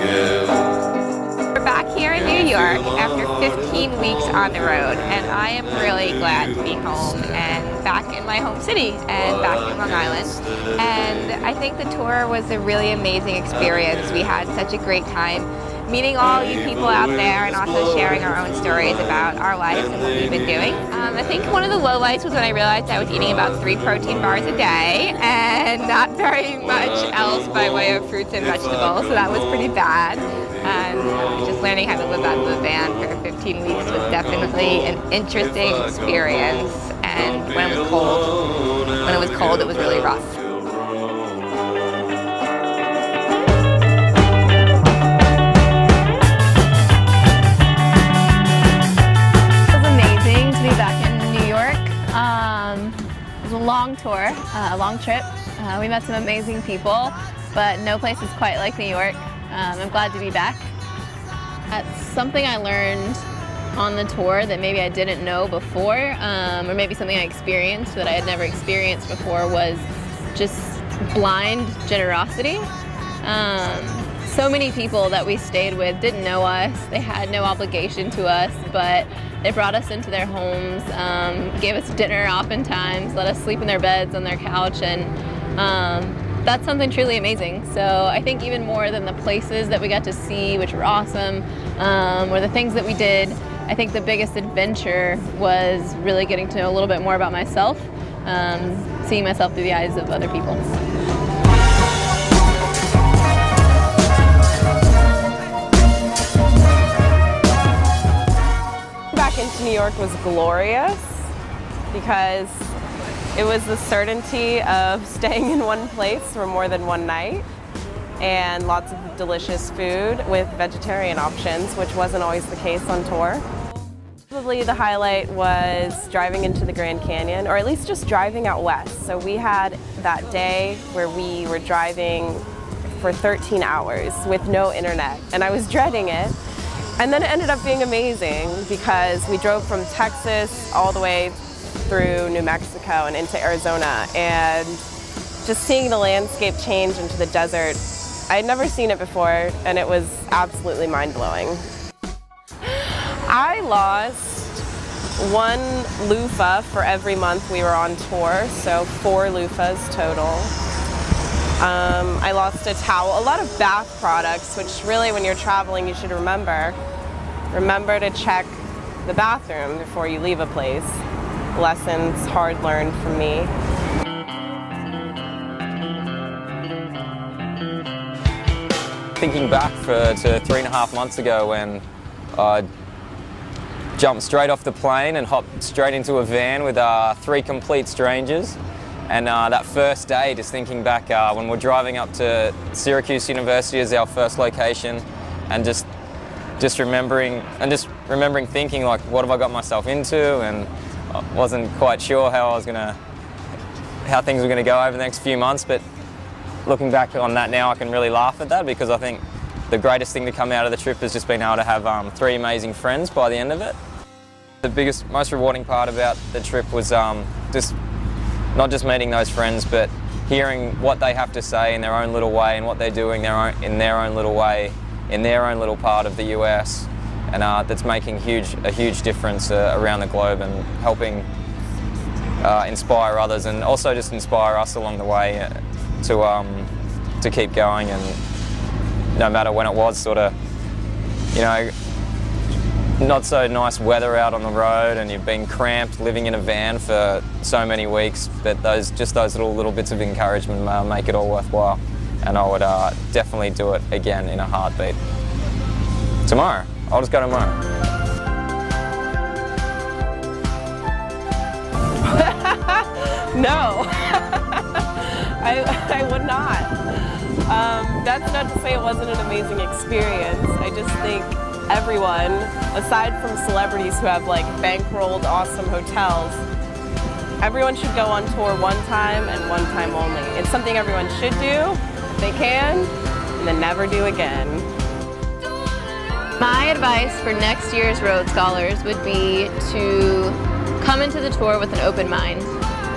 We're back here in New York after 15 weeks on the road, and I am really glad to be home and back in my home city and back in Long Island. And I think the tour was a really amazing experience. We had such a great time meeting all you people out there and also sharing our own stories about our lives and what we've been doing. I think one of the lowlights was when I realized I was eating about 3 protein bars a day and not very much else by way of fruits and vegetables, so that was pretty bad. Just learning how to live out of the van for 15 weeks was definitely an interesting experience, and when it was cold, it was really rough. It was a long tour, a long trip. We met some amazing people, but no place is quite like New York. I'm glad to be back. That's something I learned on the tour that maybe I didn't know before, or maybe something I experienced that I had never experienced before, was just blind generosity. So many people that we stayed with didn't know us, they had no obligation to us, but they brought us into their homes, gave us dinner oftentimes, let us sleep in their beds on their couch, and that's something truly amazing. So I think even more than the places that we got to see, which were awesome, or the things that we did, I think the biggest adventure was really getting to know a little bit more about myself, seeing myself through the eyes of other people. Into New York was glorious because it was the certainty of staying in one place for more than one night and lots of delicious food with vegetarian options, which wasn't always the case on tour. Probably the highlight was driving into the Grand Canyon, or at least just driving out west. So we had that day where we were driving for 13 hours with no internet, and I was dreading it. And then it ended up being amazing because we drove from Texas all the way through New Mexico and into Arizona, and just seeing the landscape change into the desert. I had never seen it before, and it was absolutely mind-blowing. I lost 1 loofah for every month we were on tour, so 4 loofahs total. I lost a towel, a lot of bath products, which really when you're traveling you should remember. Remember to check the bathroom before you leave a place. Lessons hard learned from me. Thinking back to 3.5 months ago when I jumped straight off the plane and hopped straight into a van with 3 complete strangers. And that first day, just thinking back when we're driving up to Syracuse University as our first location, and just remembering thinking, like, what have I got myself into? And I wasn't quite sure how things were gonna go over the next few months. But looking back on that now, I can really laugh at that, because I think the greatest thing to come out of the trip has just been able to have 3 amazing friends by the end of it. The biggest, most rewarding part about the trip was not just meeting those friends, but hearing what they have to say in their own little way and what they're doing in their own little way, in their own little part of the US, and that's making a huge difference around the globe and helping inspire others, and also just inspire us along the way to keep going. And no matter when it was, sort of, you know, not so nice weather out on the road, and you've been cramped living in a van for so many weeks, but those little bits of encouragement make it all worthwhile. And I would definitely do it again in a heartbeat. Tomorrow. I'll just go tomorrow. No, I would not. That's not to say it wasn't an amazing experience. I just think everyone, aside from celebrities who have like bankrolled awesome hotels, everyone should go on tour one time and one time only. It's something everyone should do if they can, and then never do again. My advice for next year's Rhodes Scholars would be to come into the tour with an open mind.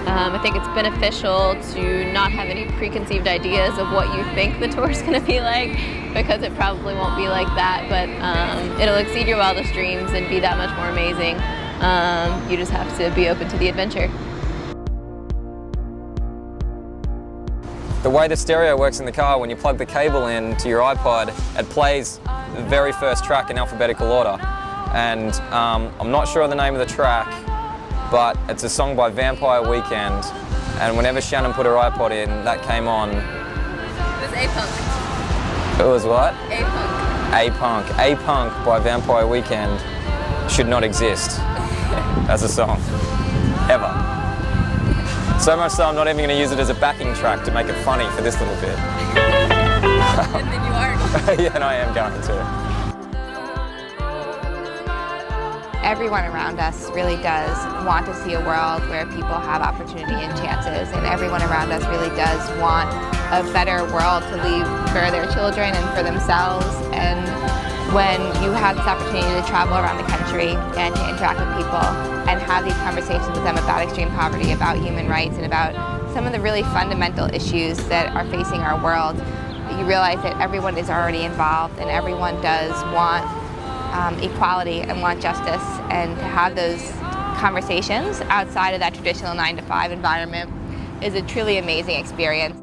I think it's beneficial to not have any preconceived ideas of what you think the tour is going to be like, because it probably won't be like that, but it'll exceed your wildest dreams and be that much more amazing. You just have to be open to the adventure. The way the stereo works in the car, when you plug the cable in to your iPod, it plays the very first track in alphabetical order. And I'm not sure of the name of the track, but it's a song by Vampire Weekend. And whenever Shannon put her iPod in, that came on. It was A-Punk. It was what? A-Punk. A-Punk. A-Punk by Vampire Weekend should not exist as a song, ever. So much so I'm not even going to use it as a backing track to make it funny for this little bit. And then you are. Yeah, and I am going to. Everyone around us really does want to see a world where people have opportunity and chances, and everyone around us really does want a better world to leave for their children and for themselves. And when you have this opportunity to travel around the country and to interact with people and have these conversations with them about extreme poverty, about human rights, and about some of the really fundamental issues that are facing our world, you realize that everyone is already involved and everyone does want equality and want justice, and to have those conversations outside of that traditional 9-to-5 environment is a truly amazing experience.